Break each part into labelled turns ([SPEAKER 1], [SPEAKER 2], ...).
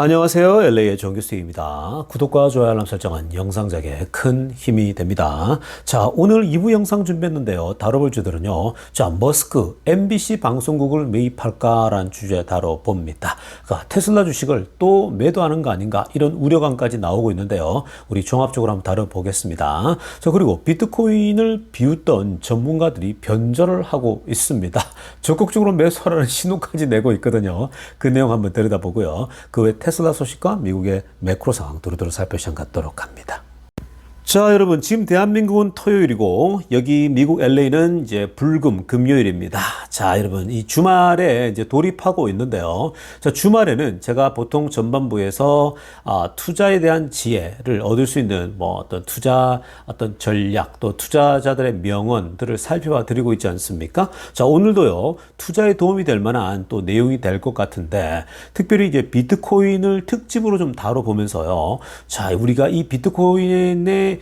[SPEAKER 1] 안녕하세요. LA의 정규수입니다. 구독과 좋아요 알람 설정은 영상 제작에 큰 힘이 됩니다. 자, 오늘 2부 영상 준비했는데요. 다뤄볼 주들은요. 자, 머스크 MBC 방송국을 매입할까라는 주제 다뤄봅니다. 그러니까 테슬라 주식을 또 매도하는 거 아닌가 이런 우려감까지 나오고 있는데요. 우리 종합적으로 한번 다뤄보겠습니다. 자, 그리고 비트코인을 비웃던 전문가들이 변절을 하고 있습니다. 적극적으로 매수하라는 신호까지 내고 있거든요. 그 내용 한번 들여다보고요. 그 외 테슬라 소식과 미국의 매크로 상황 두루두루 살펴시간 갖도록 합니다. 자, 여러분, 지금 대한민국은 토요일이고 여기 미국 LA는 이제 불금 금요일입니다. 자, 여러분, 이 주말에 이제 돌입하고 있는데요. 자, 주말에는 제가 보통 전반부에서 투자에 대한 지혜를 얻을 수 있는 뭐 어떤 투자 어떤 전략 또 투자자들의 명언들을 살펴봐 드리고 있지 않습니까? 자, 오늘도요. 투자에 도움이 될 만한 또 내용이 될 것 같은데 특별히 이제 비트코인을 특집으로 좀 다뤄보면서요. 자, 우리가 이 비트코인의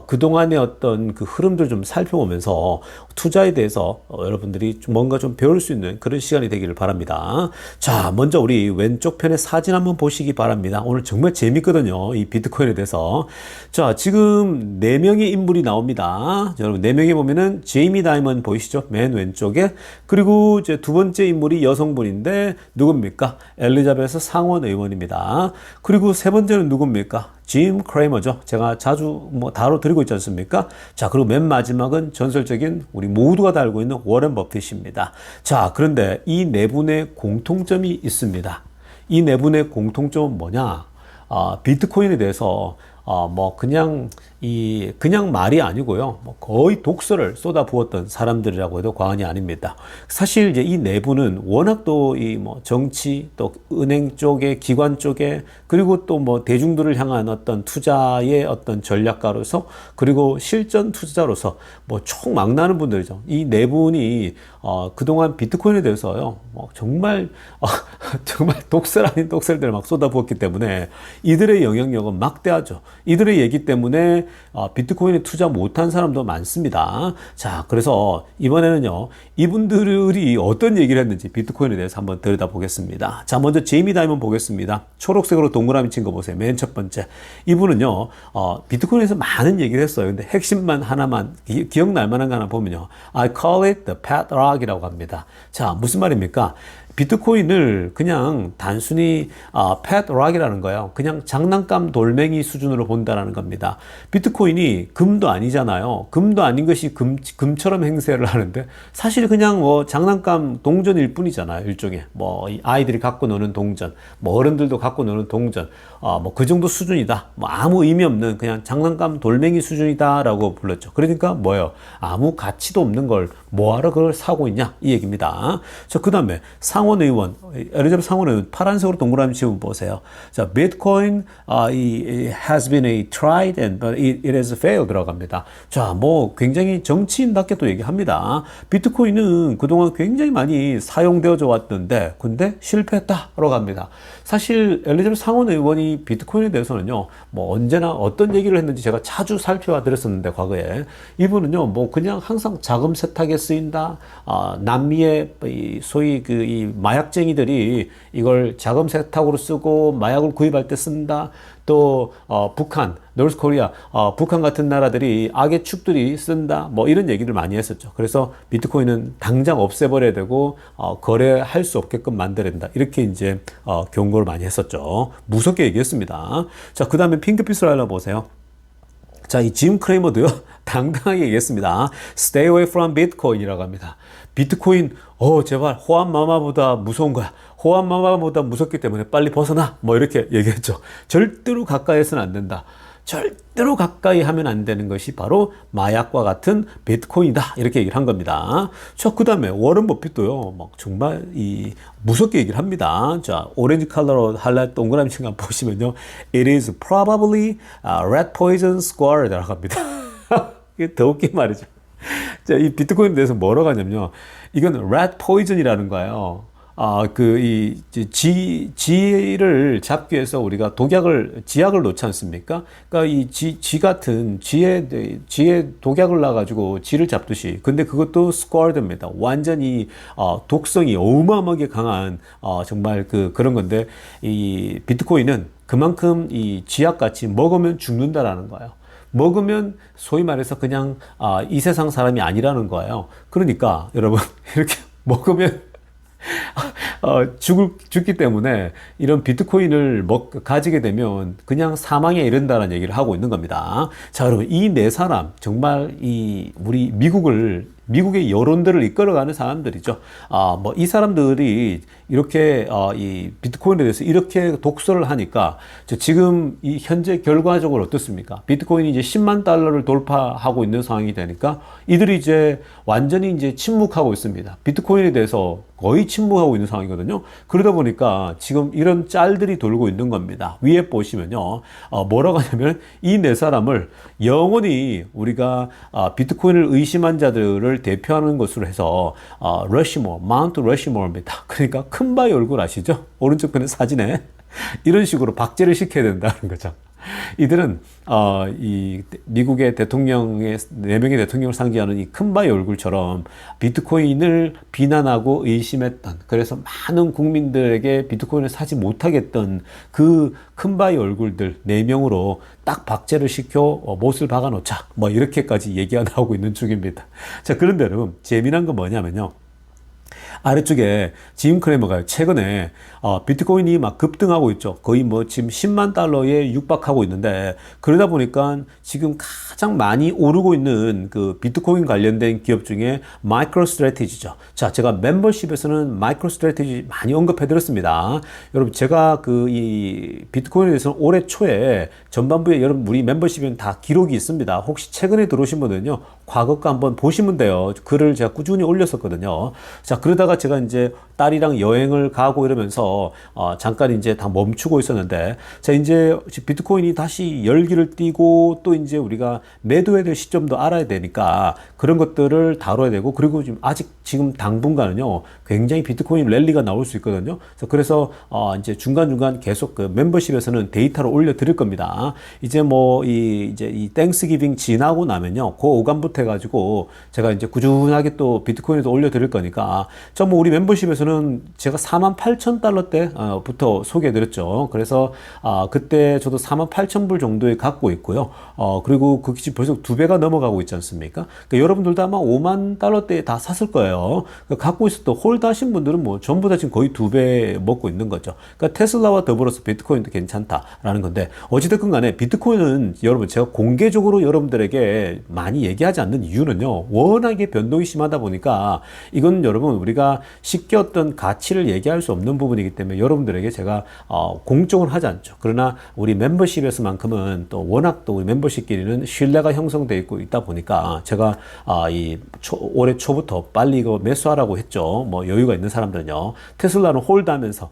[SPEAKER 1] 그동안의 어떤 그 흐름들 좀 살펴보면서 투자에 대해서 여러분들이 뭔가 좀 배울 수 있는 그런 시간이 되기를 바랍니다. 자, 먼저 우리 왼쪽 편의 사진 한번 보시기 바랍니다. 오늘 정말 재밌거든요. 이 비트코인에 대해서. 자, 지금 4명의 인물이 나옵니다. 자, 여러분 4명에 보면은 제이미 다이먼 보이시죠? 맨 왼쪽에. 그리고 이제 두 번째 인물이 여성분인데 누굽니까? 엘리자베스 상원 의원입니다. 그리고 세 번째는 누굽니까? 짐 크레이머죠. 제가 자주 뭐 다뤄드리고 있지 않습니까? 자, 그리고 맨 마지막은 전설적인 우리 모두가 다 알고 있는 워런 버핏입니다. 자, 그런데 이 네 분의 공통점이 있습니다. 이 네 분의 공통점은 뭐냐? 비트코인에 대해서 뭐 그냥 말이 아니고요. 뭐 거의 독서를 쏟아부었던 사람들이라고 해도 과언이 아닙니다. 사실 이제 이 내부는 워낙 또 이 뭐 정치 또 은행 쪽에 기관 쪽에 그리고 또 뭐 대중들을 향한 어떤 투자의 어떤 전략가로서 그리고 실전 투자자로서 뭐 총망라하는 분들이죠. 이 네 분이 그동안 비트코인에 대해서요. 뭐 정말 독설 아닌 독설들을 막 쏟아부었기 때문에 이들의 영향력은 막대하죠. 이들의 얘기 때문에 비트코인에 투자 못한 사람도 많습니다. 자, 그래서 이번에는요, 이분들이 어떤 얘기를 했는지 비트코인에 대해서 한번 들여다보겠습니다. 자, 먼저 제이미 다이먼 보겠습니다. 초록색으로 동그라미 친 거 보세요. 맨 첫 번째. 이분은요, 비트코인에서 많은 얘기를 했어요. 근데 핵심만 하나만, 기억날 만한 거 하나 보면요. I call it the pet rock이라고 합니다. 자, 무슨 말입니까? 비트코인을 그냥 단순히 pet rock이라는 거예요. 그냥 장난감 돌멩이 수준으로 본다라는 겁니다. 비트코인이 금도 아니잖아요. 금도 아닌 것이 금처럼 행세를 하는데 사실 그냥 뭐 장난감 동전일 뿐이잖아요. 일종의 뭐 아이들이 갖고 노는 동전, 뭐 어른들도 갖고 노는 동전, 뭐 그 정도 수준이다. 뭐 아무 의미 없는 그냥 장난감 돌멩이 수준이다라고 불렀죠. 그러니까 뭐예요? 아무 가치도 없는 걸 뭐하러 그걸 사고 있냐 이 얘기입니다. 자, 그 다음에 상원 의원, 엘리자베스 상원 의원 파란색으로 동그라미 치고 보세요. 자, Bitcoin has been a tried and but it has failed 들어갑니다. 자, 뭐 굉장히 정치인답게 또 얘기합니다. 비트코인은 그동안 굉장히 많이 사용되어져 왔는데 근데 실패했다라고 합니다. 사실 엘리자베스 상원 의원이 비트코인에 대해서는요, 뭐 언제나 어떤 얘기를 했는지 제가 자주 살펴봐 드렸었는데 과거에 이분은요, 뭐 그냥 항상 자금 세탁에 쓰인다. 남미의 소위 이 마약쟁이들이 이걸 자금 세탁으로 쓰고 마약을 구입할 때 쓴다. 또 북한, 노스코리아, 북한 같은 나라들이 악의 축들이 쓴다. 뭐 이런 얘기를 많이 했었죠. 그래서 비트코인은 당장 없애버려야 되고 거래할 수 없게끔 만들어야 된다. 이렇게 이제 경고를 많이 했었죠. 무섭게 얘기했습니다. 자, 그 다음에 핑크빛으로 알아보세요. 자, 이 짐 크레이머도요, 당당하게 얘기했습니다. Stay away from Bitcoin이라고 합니다. 비트코인, 제발, 호환마마보다 무서운 거야. 호환마마보다 무섭기 때문에 빨리 벗어나. 뭐 이렇게 얘기했죠. 절대로 가까이에서는 안 된다. 절대로 가까이 하면 안 되는 것이 바로 마약과 같은 비트코인이다. 이렇게 얘기를 한 겁니다. 자, 그 다음에 워런 버핏도요, 막 정말 무섭게 얘기를 합니다. 자, 오렌지 컬러로 하이라이트 동그라미 친 거 보시면요. It is probably rat poison square라고 합니다. 이게 더 웃긴 말이죠. 자, 이 비트코인에 대해서 뭐라고 하냐면요. 이건 rat poison이라는 거예요. 지를 잡기 위해서 우리가 지약을 놓지 않습니까? 그러니까 쥐 같은 쥐에 독약을 놔가지고 쥐를 잡듯이. 근데 그것도 스쿼드입니다. 완전히, 독성이 어마어마하게 강한, 정말 그런 건데, 이 비트코인은 그만큼 이 쥐약같이 먹으면 죽는다라는 거예요. 먹으면 소위 말해서 그냥, 이 세상 사람이 아니라는 거예요. 그러니까, 여러분, 이렇게 먹으면 죽기 때문에 이런 비트코인을 가지게 되면 그냥 사망에 이른다는 얘기를 하고 있는 겁니다. 자, 여러분, 이 네 사람, 정말 우리 미국의 여론들을 이끌어가는 사람들이죠. 이 사람들이 이렇게, 이 비트코인에 대해서 이렇게 독서를 하니까, 지금 이 현재 결과적으로 어떻습니까? 비트코인이 이제 10만 달러를 돌파하고 있는 상황이 되니까 이들이 이제 완전히 이제 침묵하고 있습니다. 비트코인에 대해서 거의 침묵하고 있는 상황이거든요. 그러다 보니까 지금 이런 짤들이 돌고 있는 겁니다. 위에 보시면요. 뭐라고 하냐면 이 네 사람을 영원히 우리가 비트코인을 의심한 자들을 대표하는 것으로 해서 마운트 러시모어입니다. 그러니까 큰 바위 얼굴 아시죠? 오른쪽 편의 사진에 이런 식으로 박제를 시켜야 된다는 거죠. 이들은 이 미국의 대통령의 4명의 대통령을 상징하는 이 큰바위 얼굴처럼 비트코인을 비난하고 의심했던, 그래서 많은 국민들에게 비트코인을 사지 못하게 했던 그 큰바위 얼굴들 4명으로 딱 박제를 시켜 못을 박아 놓자, 이렇게까지 얘기가 나오고 있는 중입니다. 자, 그런데 여러분, 재미난 건 뭐냐면요, 아래쪽에 짐 크레머가 최근에 비트코인이 막 급등하고 있죠. 거의 지금 10만 달러에 육박하고 있는데, 그러다 보니까 지금 가장 많이 오르고 있는 그 비트코인 관련된 기업 중에 마이크로 스트래티지죠. 자, 제가 멤버십에서는 마이크로 스트래티지 많이 언급해 드렸습니다. 여러분, 제가 이 비트코인에 대해서는 올해 초에 전반부에 여러분 우리 멤버십에는 다 기록이 있습니다. 혹시 최근에 들어오신 분들은요, 과거 거 한번 보시면 돼요. 글을 제가 꾸준히 올렸었거든요. 자, 그러다가 제가 이제 딸이랑 여행을 가고 이러면서 잠깐 이제 다 멈추고 있었는데, 자, 이제 비트코인이 다시 열기를 띠고 또 이제 우리가 매도해야 될 시점도 알아야 되니까 그런 것들을 다뤄야 되고, 그리고 지금 당분간은요 굉장히 비트코인 랠리가 나올 수 있거든요. 그래서 이제 중간중간 계속 그 멤버십에서는 데이터를 올려 드릴 겁니다. 이제 이 땡스기빙 지나고 나면요, 그 오간부터 해가지고 제가 이제 꾸준하게 또 비트코인에도 올려 드릴 거니까, 우리 멤버십에서는 제가 48,000달러 때부터 소개해 드렸죠. 그래서 그때 저도 48,000불 정도에 갖고 있고요. 그리고 그 기준 벌써 2배가 넘어가고 있지 않습니까? 그러니까 여러분들도 아마 5만 달러대에 다 샀을 거예요. 그러니까 갖고 있었던 홀드 하신 분들은 전부 다 지금 거의 2배 먹고 있는 거죠. 그러니까 테슬라와 더불어서 비트코인도 괜찮다라는 건데, 어찌됐건 간에 비트코인은 여러분 제가 공개적으로 여러분들에게 많이 얘기하지 않는 이유는요, 워낙에 변동이 심하다 보니까 이건 여러분 우리가 쉽게 어떤 가치를 얘기할 수 없는 부분이기 때문에 여러분들에게 제가 공정을 하지 않죠. 그러나 우리 멤버십에서만큼은 또 워낙 또 우리 멤버십끼리는 신뢰가 형성되어 있다 보니까 제가 올해 초부터 빨리 이거 매수하라고 했죠. 여유가 있는 사람들은요. 테슬라는 홀드하면서.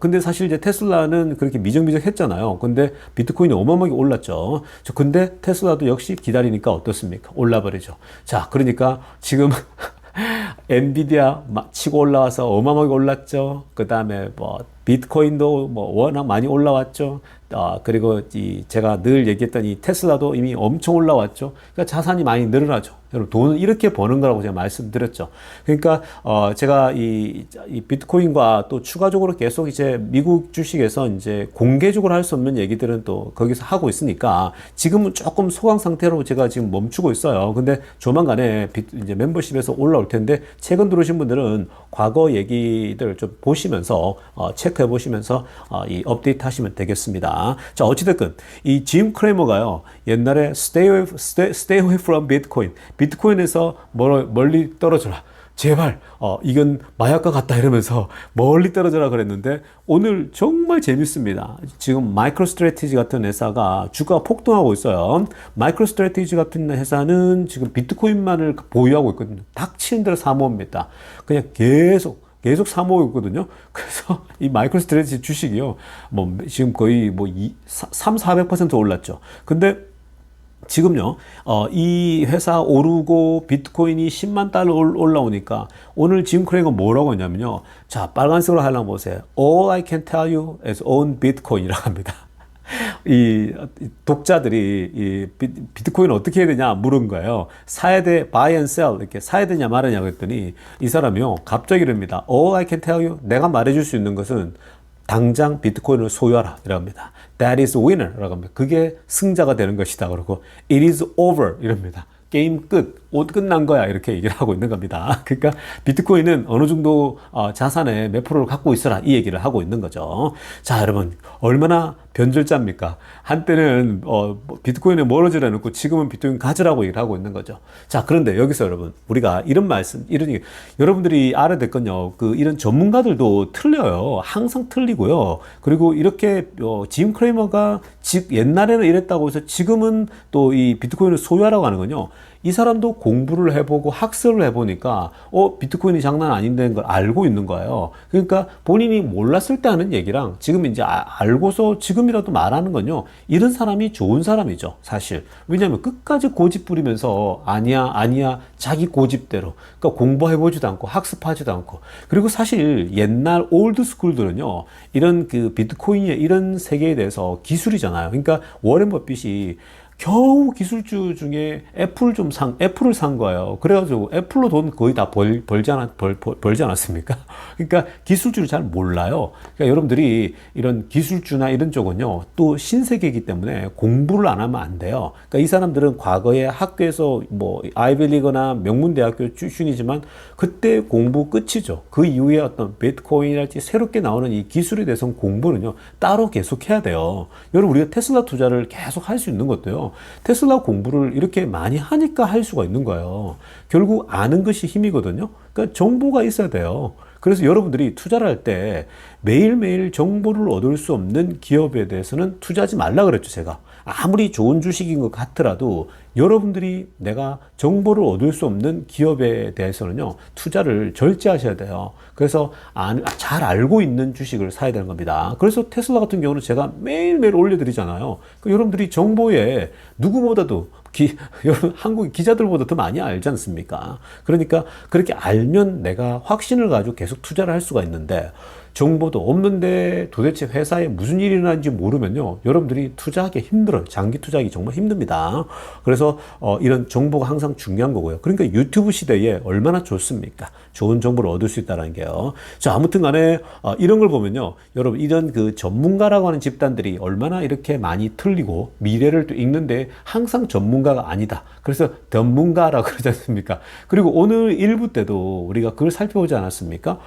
[SPEAKER 1] 근데 사실 이제 테슬라는 그렇게 미정미정 했잖아요. 근데 비트코인이 어마어마하게 올랐죠. 근데 테슬라도 역시 기다리니까 어떻습니까? 올라버리죠. 자, 그러니까 지금 엔비디아 치고 올라와서 어마어마하게 올랐죠. 그 다음에 비트코인도 워낙 많이 올라왔죠. 그리고 제가 늘 얘기했던 이 테슬라도 이미 엄청 올라왔죠. 그러니까 자산이 많이 늘어나죠. 여러분, 돈은 이렇게 버는 거라고 제가 말씀드렸죠. 그러니까 제가 이 비트코인과 또 추가적으로 계속 이제 미국 주식에서 이제 공개적으로 할 수 없는 얘기들은 또 거기서 하고 있으니까 지금은 조금 소강 상태로 제가 지금 멈추고 있어요. 근데 조만간에 이제 멤버십에서 올라올 텐데, 최근 들어오신 분들은 과거 얘기들 좀 보시면서 체크해 보시면서 이 업데이트 하시면 되겠습니다. 자, 어찌됐든 이 짐 크레머가요, 옛날에 stay away from Bitcoin, 비트코인에서 멀리 떨어져라, 제발 이건 마약과 같다 이러면서 멀리 떨어져라 그랬는데, 오늘 정말 재밌습니다. 지금 마이크로 스트래티지 같은 회사가 주가가 폭등하고 있어요. 마이크로 스트래티지 같은 회사는 지금 비트코인만을 보유하고 있거든요. 닥치는 대로 사모입니다. 그냥 계속 사모으고 있거든요. 그래서 이 마이크로 스트래티지 주식이요, 지금 거의 300~400% 올랐죠. 근데 지금요, 이 회사 오르고 비트코인이 10만 달러 올라오니까 오늘 짐 크레이건 뭐라고 했냐면요. 자, 빨간색으로 하려면 보세요. All I can tell you is own Bitcoin이라고 합니다. 이 독자들이 이 비트코인 어떻게 해야 되냐 물은 거예요. 사야 돼, buy and sell 이렇게 사야 되냐 말하냐 그랬더니 이 사람이요 갑자기 이럽니다. All I can tell you 내가 말해줄 수 있는 것은 당장 비트코인을 소유하라 이럽니다. That is winner라고 합니다. 그게 승자가 되는 것이다 그러고 It is over 이럽니다. 게임 끝, 옷 끝난 거야 이렇게 얘기를 하고 있는 겁니다. 그러니까 비트코인은 어느 정도 자산의 몇 프로를 갖고 있어라 이 얘기를 하고 있는 거죠. 자 여러분 얼마나 변절자입니까? 한때는 비트코인에 멀어지라 놓고 지금은 비트코인 가지라고 얘기를 하고 있는 거죠. 자 그런데 여기서 여러분 우리가 이런 말씀 이런 얘기 여러분들이 알아야 될 건요. 이런 전문가들도 틀려요. 항상 틀리고요. 그리고 이렇게 짐 크레이머가 옛날에는 이랬다고 해서 지금은 또 이 비트코인을 소유하라고 하는 건요. 이 사람도 공부를 해보고 학습을 해보니까 비트코인이 장난 아닌다는 걸 알고 있는 거예요. 그러니까 본인이 몰랐을 때 하는 얘기랑 지금 이제 알고서 지금이라도 말하는 건요. 이런 사람이 좋은 사람이죠, 사실. 왜냐하면 끝까지 고집 부리면서 아니야 자기 고집대로 그러니까 공부해보지도 않고 학습하지도 않고 그리고 사실 옛날 올드 스쿨들은요. 이런 그 비트코인의 이런 세계에 대해서 기술이잖아요. 그러니까 워렌 버핏이 겨우 기술주 중에 애플을 산 거예요. 그래가지고 애플로 돈 거의 다 벌지 않았습니까? 그러니까 기술주를 잘 몰라요. 그러니까 여러분들이 이런 기술주나 이런 쪽은요, 또 신세계이기 때문에 공부를 안 하면 안 돼요. 그러니까 이 사람들은 과거에 학교에서 뭐 아이비리거나 명문대학교 출신이지만 그때 공부 끝이죠. 그 이후에 어떤 비트코인이랄지 새롭게 나오는 이 기술에 대해서는 공부는요, 따로 계속 해야 돼요. 여러분 우리가 테슬라 투자를 계속 할 수 있는 것도요. 테슬라 공부를 이렇게 많이 하니까 할 수가 있는 거예요. 결국 아는 것이 힘이거든요. 그러니까 정보가 있어야 돼요. 그래서 여러분들이 투자를 할 때 매일매일 정보를 얻을 수 없는 기업에 대해서는 투자하지 말라 그랬죠, 제가. 아무리 좋은 주식인 것 같더라도 여러분들이 내가 정보를 얻을 수 없는 기업에 대해서는요, 투자를 절제하셔야 돼요. 그래서 잘 알고 있는 주식을 사야 되는 겁니다. 그래서 테슬라 같은 경우는 제가 매일매일 올려드리잖아요. 그러니까 여러분들이 정보에 누구보다도 여러분 한국 기자들보다 더 많이 알지 않습니까? 그러니까 그렇게 알면 내가 확신을 가지고 계속 투자를 할 수가 있는데 정보도 없는데 도대체 회사에 무슨 일이 일어나는지 모르면요. 여러분들이 투자하기 힘들어요. 장기 투자하기 정말 힘듭니다. 그래서 이런 정보가 항상 중요한 거고요. 그러니까 유튜브 시대에 얼마나 좋습니까? 좋은 정보를 얻을 수 있다는 게요. 자, 아무튼 간에 이런 걸 보면요. 여러분 이런 그 전문가라고 하는 집단들이 얼마나 이렇게 많이 틀리고 미래를 또 읽는데 항상 전문가가 아니다. 그래서 전문가라고 그러지 않습니까? 그리고 오늘 1부 때도 우리가 그걸 살펴보지 않았습니까?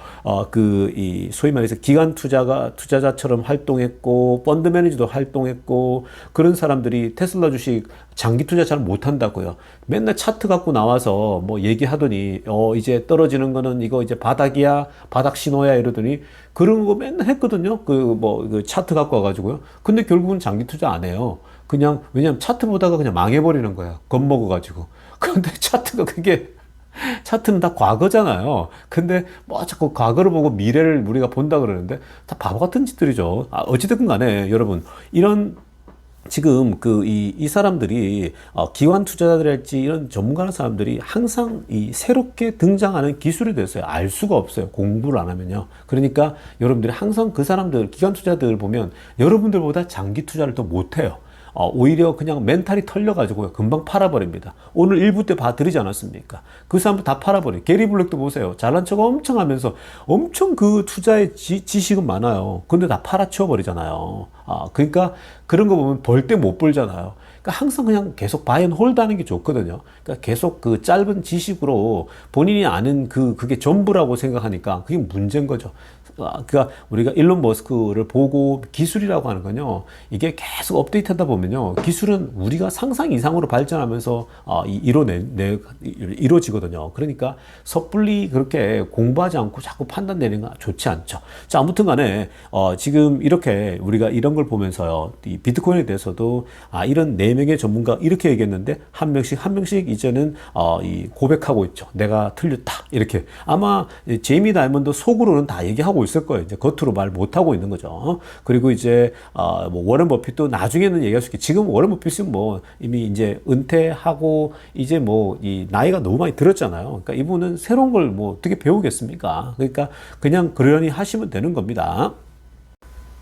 [SPEAKER 1] 소위 말해서 기관 투자자처럼 활동했고 펀드 매니저도 활동했고 그런 사람들이 테슬라 주식 장기 투자 잘 못한다고요. 맨날 차트 갖고 나와서 뭐 얘기하더니 이제 떨어지는 거는 이거 이제 바닥이야, 바닥 신호야 이러더니 그런 거 맨날 했거든요. 그 차트 갖고 와가지고요. 근데 결국은 장기 투자 안 해요. 그냥 왜냐면 차트 보다가 그냥 망해버리는 거야. 겁먹어가지고. 근데 차트는 다 과거잖아요. 근데 뭐 자꾸 과거를 보고 미래를 우리가 본다 그러는데 다 바보 같은 짓들이죠. 어찌됐든 간에 여러분 이런 지금 이 사람들이 기관 투자자들일지 이런 전문가라는 사람들이 항상 이 새롭게 등장하는 기술에 대해서 알 수가 없어요. 공부를 안 하면요. 그러니까 여러분들이 항상 그 사람들 기관 투자자들을 보면 여러분들보다 장기 투자를 더 못해요. 오히려 그냥 멘탈이 털려가지고 금방 팔아버립니다. 오늘 1부 때 봐드리지 않았습니까? 그 사람들 다 팔아버려요. 게리 블랙도 보세요. 잘난 척 엄청 하면서 엄청 그 투자에 지식은 많아요. 근데 다 팔아치워버리잖아요. 그러니까 그런 거 보면 벌 때 못 벌잖아요. 그러니까 항상 그냥 계속 바이 앤 홀드 하는 게 좋거든요. 그러니까 계속 그 짧은 지식으로 본인이 아는 그게 전부라고 생각하니까 그게 문제인 거죠. 그러니까 우리가 일론 머스크를 보고 기술이라고 하는 건요, 이게 계속 업데이트 하다 보면요, 기술은 우리가 상상 이상으로 발전하면서 이루어지거든요. 그러니까 섣불리 그렇게 공부하지 않고 자꾸 판단 내리는 건 좋지 않죠. 자, 아무튼 간에 지금 이렇게 우리가 이런 걸 보면서요, 이 비트코인에 대해서도 이런 네 명의 전문가 이렇게 얘기했는데 한 명씩 이제는 이 고백하고 있죠. 내가 틀렸다 이렇게. 아마 제이미 다이먼드 속으로는 다 얘기하고 있을 거예요. 이제 겉으로 말 못하고 있는 거죠. 그리고 이제 뭐 워런 버핏도 나중에는 얘기할 수 있게, 지금 워런 버핏은 뭐 이미 이제 은퇴하고 이제 뭐 이 나이가 너무 많이 들었잖아요. 그러니까 이분은 새로운 걸 뭐 어떻게 배우겠습니까? 그러니까 그냥 그러니 하시면 되는 겁니다.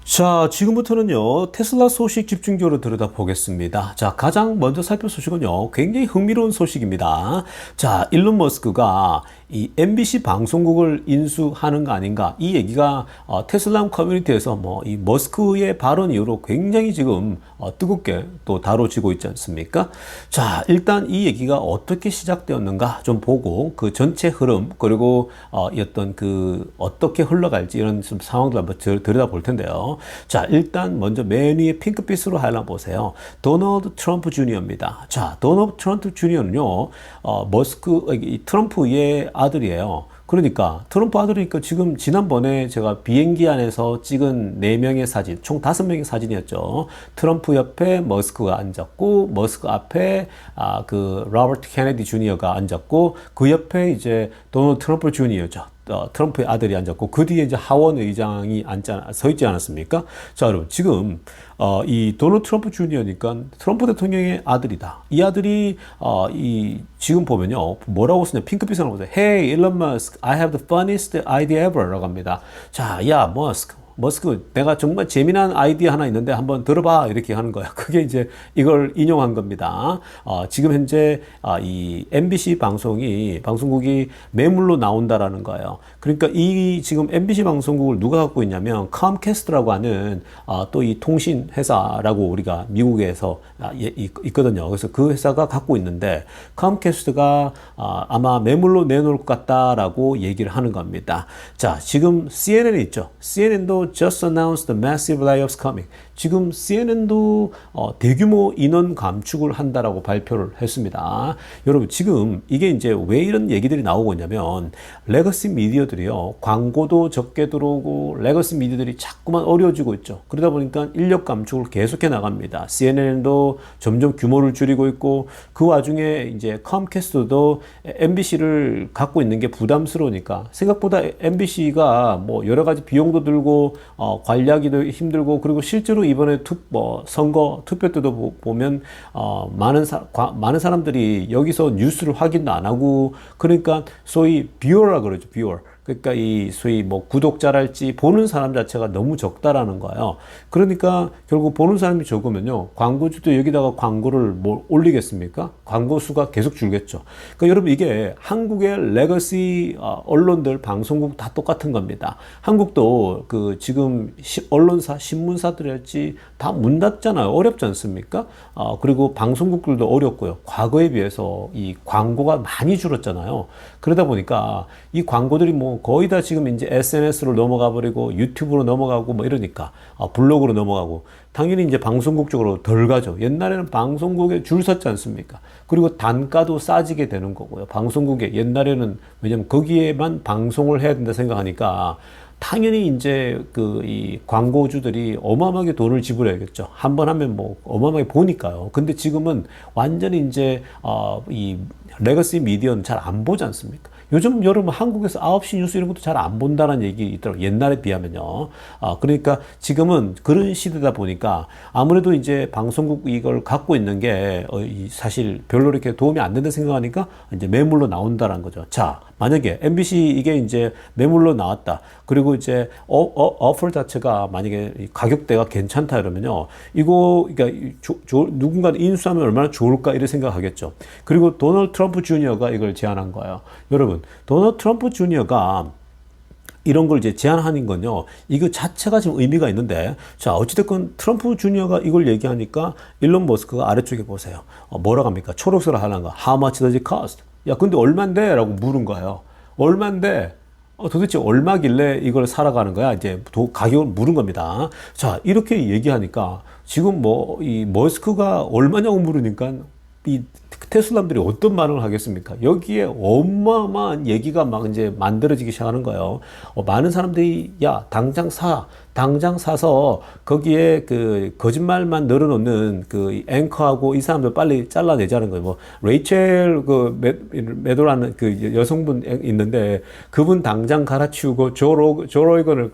[SPEAKER 1] 자, 지금부터는요, 테슬라 소식 집중적으로 들여다보겠습니다. 자, 가장 먼저 살펴볼 소식은요, 굉장히 흥미로운 소식입니다. 자, 일론 머스크가 이 MBC 방송국을 인수하는 거 아닌가, 이 얘기가 테슬라 커뮤니티에서 뭐 이 머스크의 발언 이후로 굉장히 지금 뜨겁게 또 다뤄지고 있지 않습니까? 자, 일단 이 얘기가 어떻게 시작되었는가 좀 보고 그 전체 흐름, 그리고 어떤 그 어떻게 흘러갈지 이런 좀 상황들 한번 들여다볼 텐데요. 자, 일단 먼저 맨 위에 핑크빛으로 하얀 보세요. 도널드 트럼프 주니어입니다. 자, 도널드 트럼프 주니어는요, 이 트럼프의 아들이에요. 그러니까 트럼프 아들이니까 지금 지난번에 제가 비행기 안에서 찍은 4명의 사진, 총 5명의 사진이었죠. 트럼프 옆에 머스크가 앉았고, 머스크 앞에 그 로버트 케네디 주니어가 앉았고, 그 옆에 이제 도널드 트럼프 주니어죠. 트럼프의 아들이 앉았고, 그 뒤에 이제 하원 의장이 서 있지 않았습니까? 자, 여러분, 지금, 이 도널드 트럼프 주니어니까 트럼프 대통령의 아들이다. 이 아들이, 지금 보면요, 뭐라고 쓰냐, 핑크빛으로 보세요. Hey, Elon Musk, I have the funniest idea ever. 라고 합니다. 자, 야, 머스크, 내가 정말 재미난 아이디어 하나 있는데 한번 들어봐. 이렇게 하는 거야. 그게 이제 이걸 인용한 겁니다. 지금 현재 이 MBC 방송국이 매물로 나온다라는 거예요. 그러니까 이 지금 MBC 방송국을 누가 갖고 있냐면 컴캐스트라고 하는 또 이 통신 회사라고 우리가 미국에서 있거든요. 그래서 그 회사가 갖고 있는데 컴캐스트가 아마 매물로 내놓을 것 같다라고 얘기를 하는 겁니다. 자, 지금 CNN이 있죠. CNN도 just announced the massive layoffs coming. 지금 CNN도 대규모 인원 감축을 한다라고 발표를 했습니다. 여러분, 지금 이게 이제 왜 이런 얘기들이 나오고 있냐면 레거시 미디어들이요, 광고도 적게 들어오고 레거시 미디어들이 자꾸만 어려워지고 있죠. 그러다 보니까 인력 감축을 계속해 나갑니다. CNN도 점점 규모를 줄이고 있고, 그 와중에 이제 컴캐스트도 MBC를 갖고 있는 게 부담스러우니까, 생각보다 MBC가 뭐 여러 가지 비용도 들고 관리하기도 힘들고, 그리고 실제로 이번에 선거 투표 때도 보면 많은 사람들이 여기서 뉴스를 확인도 안 하고, 그러니까 소위 뷰어라 그러죠. 뷰어. 그러니까 이 소위 뭐 구독자랄지 보는 사람 자체가 너무 적다라는 거예요. 그러니까 결국 보는 사람이 적으면요, 광고주도 여기다가 광고를 뭘 올리겠습니까? 광고 수가 계속 줄겠죠. 그러니까 여러분, 이게 한국의 레거시 언론들, 방송국 다 똑같은 겁니다. 한국도 그 지금 언론사, 신문사들일지 다 문 닫잖아요. 어렵지 않습니까? 그리고 방송국들도 어렵고요. 과거에 비해서 이 광고가 많이 줄었잖아요. 그러다 보니까 이 광고들이 뭐 거의 다 지금 이제 SNS로 넘어가 버리고 유튜브로 넘어가고 뭐 이러니까 블로그로 넘어가고, 당연히 이제 방송국 쪽으로 덜 가죠. 옛날에는 방송국에 줄 섰지 않습니까? 그리고 단가도 싸지게 되는 거고요. 방송국에 옛날에는, 왜냐면 거기에만 방송을 해야 된다 생각하니까 당연히 이제 이 광고주들이 어마어마하게 돈을 지불해야겠죠. 한 번 하면 뭐 어마어마하게 보니까요. 근데 지금은 완전히 이제 이 레거시 미디어는 잘 안 보지 않습니까? 요즘 여러분 한국에서 9시 뉴스 이런 것도 잘 안 본다는 얘기 있더라고요. 옛날에 비하면요. 그러니까 지금은 그런 시대다 보니까 아무래도 이제 방송국 이걸 갖고 있는 게 사실 별로 이렇게 도움이 안 된다 생각하니까 이제 매물로 나온다는 거죠. 자, 만약에 MBC 이게 이제 매물로 나왔다. 그리고 이제 어플 자체가 만약에 가격대가 괜찮다 이러면요, 이거 그러니까 누군가 인수하면 얼마나 좋을까 이런 생각하겠죠. 그리고 도널드 트럼프 주니어가 이걸 제안한 거예요. 여러분, 도널드 트럼프 주니어가 이런 걸 이제 제안하는 건요, 이거 자체가 지금 의미가 있는데, 자, 어찌됐건 트럼프 주니어가 이걸 얘기하니까 일론 머스크가 아래쪽에 보세요. 뭐라고 합니까? 초록색으로 하는 거. How much does it cost? 야, 근데 얼만데? 라고 물은 거예요. 얼만데? 도대체 얼마길래 이걸 살아가는 거야? 이제 가격을 물은 겁니다. 자, 이렇게 얘기하니까 지금 이 머스크가 얼마냐고 물으니까 이 테슬라들이 어떤 반응을 하겠습니까? 여기에 어마어마한 얘기가 막 이제 만들어지기 시작하는 거예요. 많은 사람들이 야, 당장 사. 당장 사서 거기에 그 거짓말만 늘어놓는 그 앵커하고 이 사람들 빨리 잘라내자는 거예요. 뭐 레이첼 그 메도라는 그 여성분 있는데 그분 당장 갈아치우고 조로건을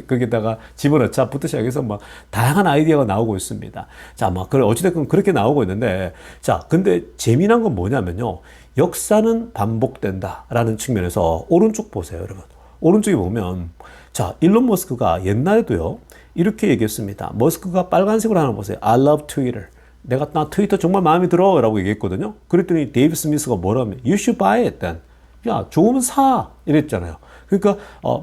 [SPEAKER 1] 거기다가 집어넣자부터 시작해서 막 다양한 아이디어가 나오고 있습니다. 자, 막 어찌됐건 그렇게 나오고 있는데, 자, 근데 재미난 건 뭐냐면요. 역사는 반복된다라는 측면에서 오른쪽 보세요, 여러분. 오른쪽에 보면, 자, 일론 머스크가 옛날에도요, 이렇게 얘기했습니다. 머스크가 빨간색으로 하나 보세요. I love Twitter. 나 트위터 정말 마음에 들어 라고 얘기했거든요. 그랬더니 데이브 스미스가 뭐라면, You should buy it then. 야, 좋으면 사. 이랬잖아요. 그러니까,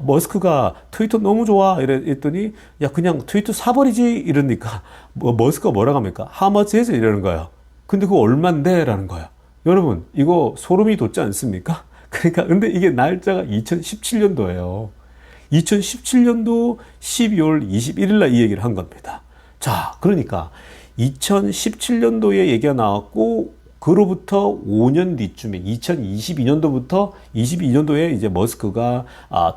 [SPEAKER 1] 머스크가 트위터 너무 좋아. 이랬더니, 야, 그냥 트위터 사버리지. 이러니까, 머스크가 뭐라고 합니까? How much is it? 이러는 거예요. 근데 그거 얼만데? 라는 거예요. 여러분, 이거 소름이 돋지 않습니까? 그러니까, 근데 이게 날짜가 2017년도예요. 2017년도 12월 21일 날 이 얘기를 한 겁니다. 자, 그러니까 2017년도에 얘기가 나왔고, 그로부터 5년 뒤쯤에 2022년도부터 22년도에 이제 머스크가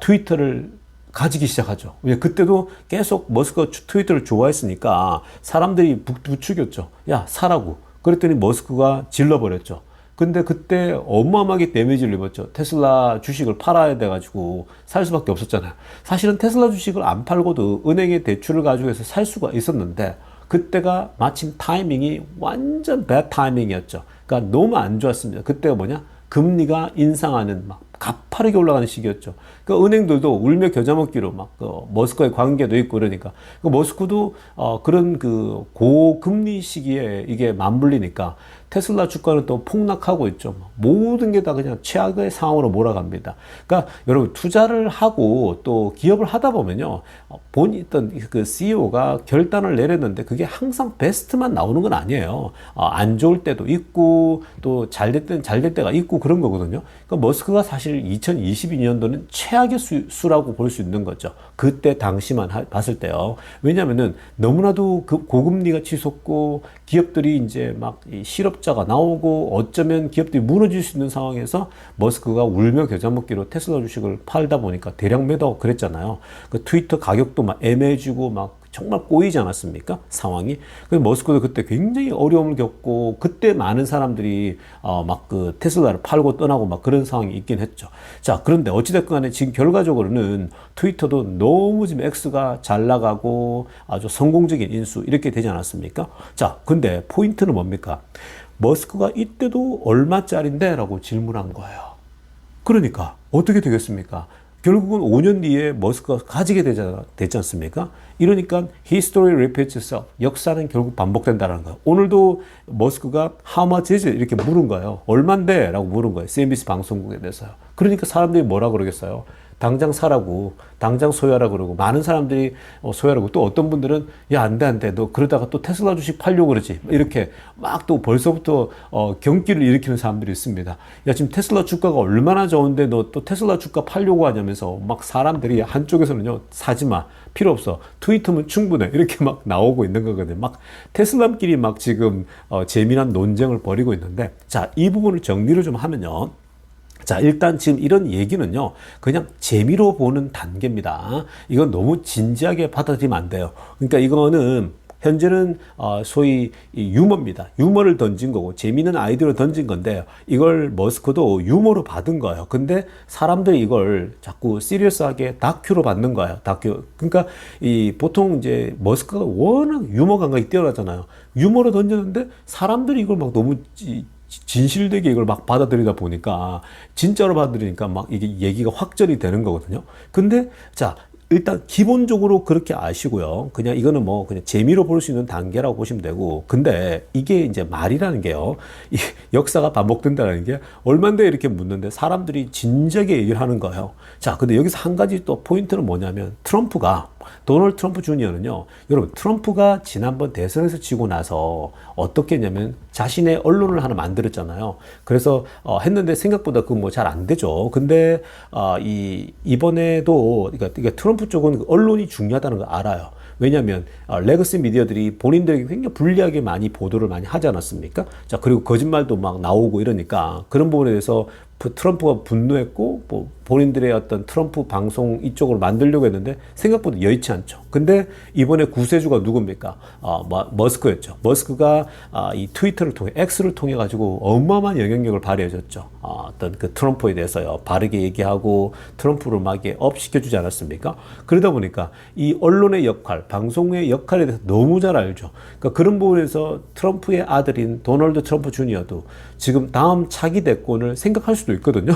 [SPEAKER 1] 트위터를 가지기 시작하죠. 그때도 계속 머스크가 트위터를 좋아했으니까 사람들이 부추겼죠. 야, 사라고. 그랬더니 머스크가 질러버렸죠. 근데 그때 어마어마하게 데미지를 입었죠. 테슬라 주식을 팔아야 돼가지고 살 수밖에 없었잖아요. 사실은 테슬라 주식을 안 팔고도 은행에 대출을 가지고 해서 살 수가 있었는데 그때가 마침 타이밍이 완전 배드 타이밍이었죠. 그러니까 너무 안 좋았습니다. 그때가 뭐냐? 금리가 인상하는 막 가파르게 올라가는 시기였죠. 그러니까 은행들도 울며 겨자 먹기로 막 머스크와의 관계도 있고 그러니까 머스크도 그런 그 고금리 시기에 이게 맞물리니까 테슬라 주가는 또 폭락하고 있죠. 모든 게 다 그냥 최악의 상황으로 몰아갑니다. 그러니까 여러분 투자를 하고 또 기업을 하다 보면요. 본인 있던 그 CEO가 결단을 내렸는데 그게 항상 베스트만 나오는 건 아니에요. 안 좋을 때도 있고 또 잘 될 때가 있고 그런 거거든요. 그러니까 머스크가 사실 2022년도는 최악의 수라고 볼 수 있는 거죠. 그때 당시만 봤을 때요. 왜냐면은 너무나도 그 고금리가 치솟고 기업들이 이제 막 실업자가 나오고 어쩌면 기업들이 무너질 수 있는 상황에서 머스크가 울며 겨자 먹기로 테슬라 주식을 팔다 보니까 대량 매도하고 그랬잖아요. 그 트위터 가격도 막 애매해지고 막 정말 꼬이지 않았습니까? 상황이. 그래서 머스크도 그때 굉장히 어려움을 겪고 그때 많은 사람들이 막 그 테슬라를 팔고 떠나고 막 그런 상황이 있긴 했죠. 자, 그런데 어찌됐건 간에 지금 결과적으로는 트위터도 너무 지금 X가 잘 나가고 아주 성공적인 인수 이렇게 되지 않았습니까? 자, 근데 포인트는 뭡니까? 머스크가 이때도 얼마짜린데? 라고 질문한 거예요. 그러니까 어떻게 되겠습니까? 결국은 5년 뒤에 머스크가 가지게 되지 않습니까? 이러니까 history repeats itself. 역사는 결국 반복된다는 거예요. 오늘도 머스크가 how much is it? 이렇게 물은 거예요. 얼만데? 라고 물은 거예요. CNBC 방송국에 대해서요. 그러니까 사람들이 뭐라 그러겠어요? 당장 사라고, 당장 소유하라 그러고, 많은 사람들이 소유하라고, 또 어떤 분들은, 야, 안 돼. 너 그러다가 또 테슬라 주식 팔려고 그러지. 이렇게 막 또 벌써부터, 경기를 일으키는 사람들이 있습니다. 야, 지금 테슬라 주가가 얼마나 좋은데 너 또 테슬라 주가 팔려고 하냐면서 막 사람들이 한쪽에서는요, 사지 마. 필요 없어. 트위터면 충분해. 이렇게 막 나오고 있는 거거든요. 막 테슬라끼리 막 지금, 재미난 논쟁을 벌이고 있는데, 자, 이 부분을 정리를 좀 하면요. 자, 일단 지금 이런 얘기는요, 그냥 재미로 보는 단계입니다. 이건 너무 진지하게 받아들이면 안 돼요. 그러니까 이거는 현재는 소위 유머입니다. 유머를 던진 거고 재미있는 아이디어를 던진 건데 이걸 머스크도 유머로 받은 거예요. 근데 사람들이 이걸 자꾸 시리어스하게 다큐로 받는 거예요. 다큐. 그러니까 이 보통 이제 머스크가 워낙 유머 감각이 뛰어나잖아요. 유머로 던졌는데 사람들이 이걸 막 너무 진실되게 이걸 막 받아들이다 보니까 진짜로 받아들이니까 막 이게 얘기가 확전이 되는 거거든요. 근데 자, 일단 기본적으로 그렇게 아시고요. 그냥 이거는 뭐 그냥 재미로 볼 수 있는 단계라고 보시면 되고. 근데 이게 이제 말이라는 게요. 이 역사가 반복된다는 게 얼만데 이렇게 묻는데 사람들이 진지하게 얘기를 하는 거예요. 자, 근데 여기서 한 가지 또 포인트는 뭐냐면 트럼프가 도널드 트럼프 주니어는요. 여러분 트럼프가 지난번 대선에서 지고 나서 어떻게 했냐면 자신의 언론을 하나 만들었잖아요. 그래서 했는데 생각보다 그건 뭐 잘 안 되죠. 근데 이번에도 그러니까 트럼프 쪽은 언론이 중요하다는 걸 알아요. 왜냐하면 레거시 미디어들이 본인들에게 굉장히 불리하게 많이 보도를 많이 하지 않았습니까? 자, 그리고 거짓말도 막 나오고 이러니까 그런 부분에 대해서 트럼프가 분노했고 뭐 본인들의 어떤 트럼프 방송 이쪽으로 만들려고 했는데 생각보다 여의치 않죠. 근데 이번에 구세주가 누굽니까? 머스크였죠. 머스크가 이 트위터를 통해 X를 통해 가지고 어마어마한 영향력을 발휘해줬죠. 어떤 그 트럼프에 대해서요 바르게 얘기하고 트럼프를 막 업 시켜주지 않았습니까? 그러다 보니까 이 언론의 역할, 방송의 역할에 대해서 너무 잘 알죠. 그러니까 그런 부분에서 트럼프의 아들인 도널드 트럼프 주니어도 지금 다음 차기 대권을 생각할 수도 있거든요.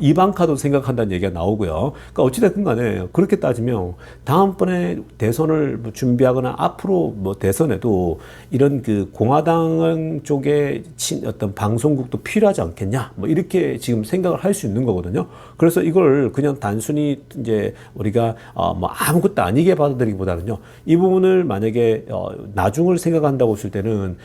[SPEAKER 1] 이방카도 생각한다는 얘기가 나오고요. 그러니까 어찌됐든 간에 그렇게 따지면 다음번에 대선을 뭐 준비하거나 앞으로 뭐 대선에도 이런 그 공화당 쪽에 어떤 방송국도 필요하지 않겠냐 뭐 이렇게 지금 생각을 할 수 있는 거거든요. 그래서 이걸 그냥 단순히 이제 우리가 뭐 아무것도 아니게 받아들이기보다는요 이 부분을 만약에 나중을 생각한다고 했을 때는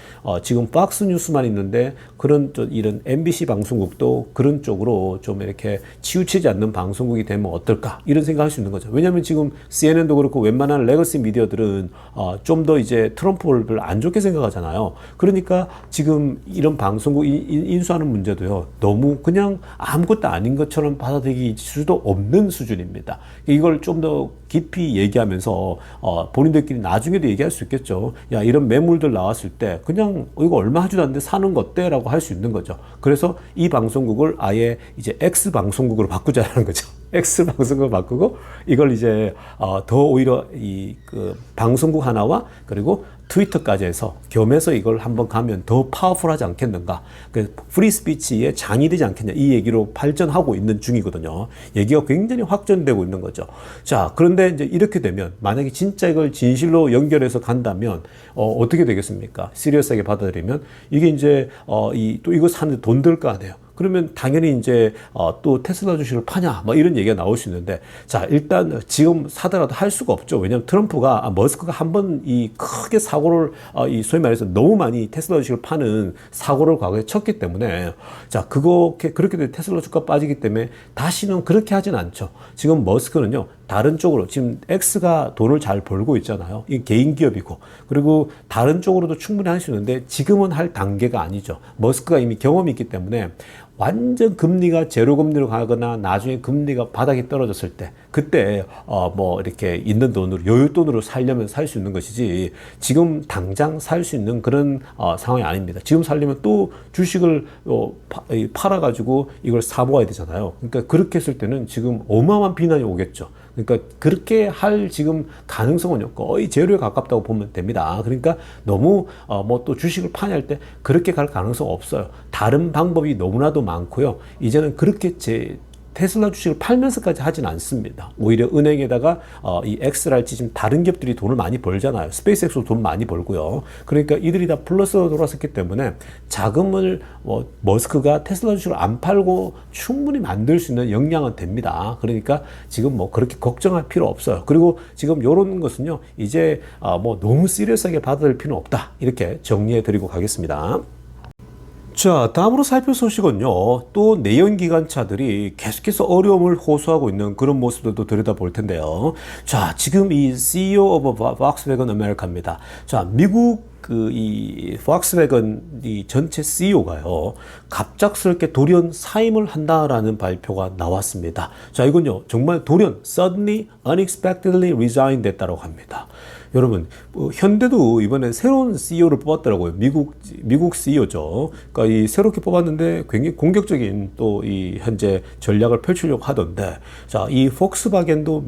[SPEAKER 1] 지금 팍스 뉴스만 있는데 그런 이런 MBC 방송국도 그런 쪽으로 좀 이렇게 치우치지 않는 방송국이 되면 어떨까 이런 생각할 수 있는 거죠. 왜냐하면 지금 CNN도 그렇고 웬만한 레거시 미디어들은 좀 더 이제 트럼프를 별로 안 좋게 생각하잖아요. 그러니까 지금 이런 방송국 인수하는 문제도요 너무 그냥 아무것도 아닌 것처럼 받아들일 수도 없는 수준입니다. 이걸 좀 더 깊이 얘기하면서 본인들끼리 나중에도 얘기할 수 있겠죠. 야, 이런 매물들 나왔을 때 그냥 이거 얼마 하지도 않는데 사는 거 어때? 라고 할 수 있는 거죠. 그래서 이 방송국을 아예 이제 X 방송국으로 바꾸자는 거죠. X 방송국을 바꾸고 이걸 이제 더 오히려 그 방송국 하나와 그리고 트위터까지 해서 겸해서 이걸 한번 가면 더 파워풀하지 않겠는가. 그 프리 스피치의 장이 되지 않겠냐. 이 얘기로 발전하고 있는 중이거든요. 얘기가 굉장히 확전되고 있는 거죠. 자, 그런데 이제 이렇게 되면 만약에 진짜 이걸 진실로 연결해서 간다면 어떻게 되겠습니까? 시리어스하게 받아들이면 이게 이제 또 이거 사는데 돈 들 거 아니에요. 그러면 당연히 이제 또 테슬라 주식을 파냐 뭐 이런 얘기가 나올 수 있는데 자 일단 지금 사더라도 할 수가 없죠. 왜냐하면 트럼프가 머스크가 한번 이 크게 사고를 이 소위 말해서 너무 많이 테슬라 주식을 파는 사고를 과거에 쳤기 때문에 자 그렇게 돼 테슬라 주가 빠지기 때문에 다시는 그렇게 하진 않죠. 지금 머스크는요 다른 쪽으로 지금 X가 돈을 잘 벌고 있잖아요. 이 개인 기업이고 그리고 다른 쪽으로도 충분히 할 수 있는데 지금은 할 단계가 아니죠. 머스크가 이미 경험이 있기 때문에 완전 금리가 제로 금리로 가거나 나중에 금리가 바닥에 떨어졌을 때 그때 뭐 이렇게 있는 돈으로 여윳돈으로 살려면 살 수 있는 것이지 지금 당장 살 수 있는 그런 상황이 아닙니다. 지금 살려면 또 주식을 팔아가지고 이걸 사모아야 되잖아요. 그러니까 그렇게 했을 때는 지금 어마어마한 비난이 오겠죠. 그러니까 그렇게 할 지금 가능성은요 거의 제로에 가깝다고 보면 됩니다. 그러니까 너무 뭐 또 주식을 파냐 할 때 그렇게 갈 가능성 없어요. 다른 방법이 너무나도 많고요. 이제는 그렇게 테슬라 주식을 팔면서까지 하진 않습니다. 오히려 은행에다가 이 X랄지 지금 다른 기업들이 돈을 많이 벌잖아요. 스페이스X도 돈 많이 벌고요. 그러니까 이들이 다 플러스로 돌아섰기 때문에 자금을 머스크가 테슬라 주식을 안 팔고 충분히 만들 수 있는 역량은 됩니다. 그러니까 지금 뭐 그렇게 걱정할 필요 없어요. 그리고 지금 이런 것은요 이제 뭐 너무 시리어스하게 받아들일 필요는 없다. 이렇게 정리해 드리고 가겠습니다. 자, 다음으로 살필 소식은요, 또 내연기관차들이 계속해서 어려움을 호소하고 있는 그런 모습들도 들여다볼 텐데요. 자, 지금 이 CEO of Volkswagen America입니다. 자, 미국 이 폭스바겐 이 전체 CEO가요, 갑작스럽게 돌연 사임을 한다라는 발표가 나왔습니다. 자, 이건요, 정말 돌연, suddenly, unexpectedly resign 됐다고 합니다. 여러분, 현대도 이번에 새로운 CEO를 뽑았더라고요. 미국 CEO죠. 그러니까 이 새롭게 뽑았는데 굉장히 공격적인 또 이 현재 전략을 펼치려고 하던데, 자, 이 폭스바겐도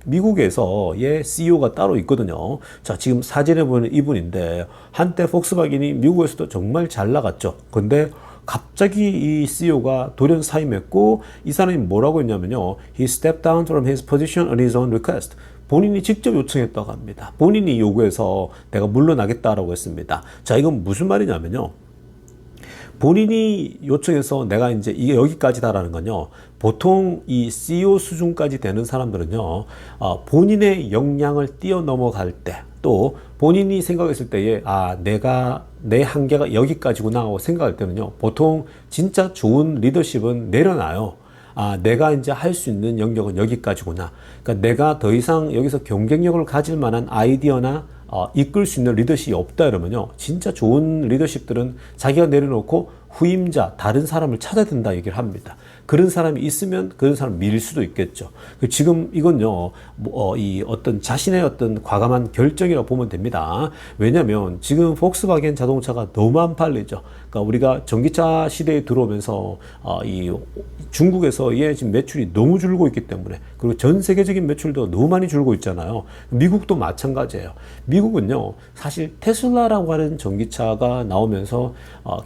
[SPEAKER 1] 미국에서의 CEO가 따로 있거든요. 자, 지금 사진에 보이는 이분인데, 한때 폭스바겐이 미국에서도 정말 잘 나갔죠. 근데 갑자기 이 CEO가 돌연 사임했고, 이 사람이 뭐라고 했냐면요, he stepped down from his position on his own request. 본인이 직접 요청했다고 합니다. 본인이 요구해서 내가 물러나겠다라고 했습니다. 자, 이건 무슨 말이냐면요, 본인이 요청해서 내가 이제 이게 여기까지다라는 건요, 보통 이 CEO 수준까지 되는 사람들은요, 본인의 역량을 뛰어넘어갈 때, 또 본인이 생각했을 때에 내가 내 한계가 여기까지구나 하고 생각할 때는요, 보통 진짜 좋은 리더십은 내려놔요. 내가 이제 할 수 있는 영역은 여기까지구나. 그러니까 내가 더 이상 여기서 경쟁력을 가질 만한 아이디어나 이끌 수 있는 리더십이 없다 이러면요, 진짜 좋은 리더십들은 자기가 내려놓고 후임자, 다른 사람을 찾아야 된다 얘기를 합니다. 그런 사람이 있으면 그런 사람 밀 수도 있겠죠. 지금 이건요, 이 어떤 자신의 어떤 과감한 결정이라고 보면 됩니다. 왜냐하면 지금 폭스바겐 자동차가 너무 안 팔리죠. 그러니까 우리가 전기차 시대에 들어오면서 이 중국에서의 지금 매출이 너무 줄고 있기 때문에, 그리고 전 세계적인 매출도 너무 많이 줄고 있잖아요. 미국도 마찬가지예요. 미국은요, 사실 테슬라라고 하는 전기차가 나오면서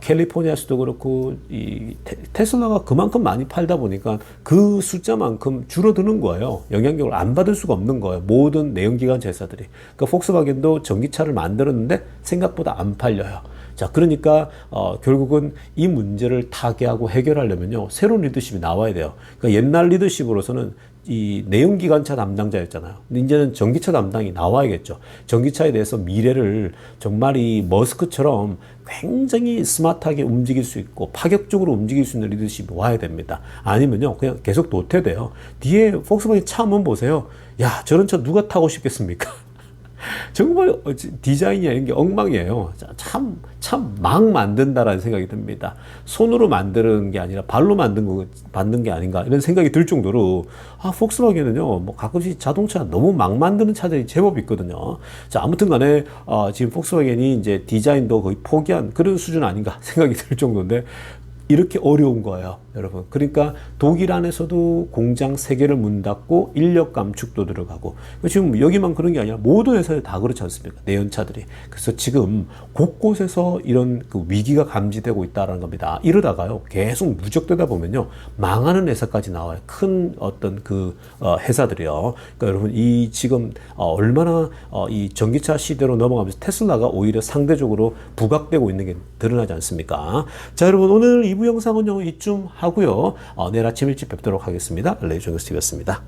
[SPEAKER 1] 캘리포니아에서도 그렇고 이 테슬라가 그만큼 많이 팔다 보니까 그 숫자만큼 줄어드는 거예요. 영향력을 안 받을 수가 없는 거예요. 모든 내연기관차 회사들이. 그러니까 폭스바겐도 전기차를 만들었는데 생각보다 안 팔려요. 자, 그러니까 결국은 이 문제를 타개하고 해결하려면요, 새로운 리더십이 나와야 돼요. 그러니까 옛날 리더십으로서는 이 내연기관차 담당자였잖아요. 근데 이제는 전기차 담당이 나와야겠죠. 전기차에 대해서 미래를 정말 이 머스크처럼 굉장히 스마트하게 움직일 수 있고 파격적으로 움직일 수 있는 리더십이 와야 됩니다. 아니면요, 그냥 계속 도태돼요. 뒤에 폭스바겐 차 한번 보세요. 야, 저런 차 누가 타고 싶겠습니까? 정말 디자인이나 이런 게 엉망이에요. 참 막 만든다라는 생각이 듭니다. 손으로 만드는 게 아니라 발로 만든 게 아닌가 이런 생각이 들 정도로, 폭스바겐은요, 뭐 가끔씩 자동차 너무 막 만드는 차들이 제법 있거든요. 자, 아무튼 간에, 지금 폭스바겐이 이제 디자인도 거의 포기한 그런 수준 아닌가 생각이 들 정도인데, 이렇게 어려운 거예요, 여러분. 그러니까 독일 안에서도 공장 3개를 문 닫고 인력 감축도 들어가고, 지금 여기만 그런 게 아니라 모든 회사에 다 그렇지 않습니까? 내연차들이. 그래서 지금 곳곳에서 이런 그 위기가 감지되고 있다는 겁니다. 이러다가요, 계속 누적되다 보면요, 망하는 회사까지 나와요. 큰 어떤 그 회사들이요. 그러니까 여러분, 이 지금 얼마나 이 전기차 시대로 넘어가면서 테슬라가 오히려 상대적으로 부각되고 있는 게 드러나지 않습니까? 자, 여러분, 오늘 2부 영상은요, 이쯤 하고요. 내일 아침 일찍 뵙도록 하겠습니다. 레이저교수였습니다.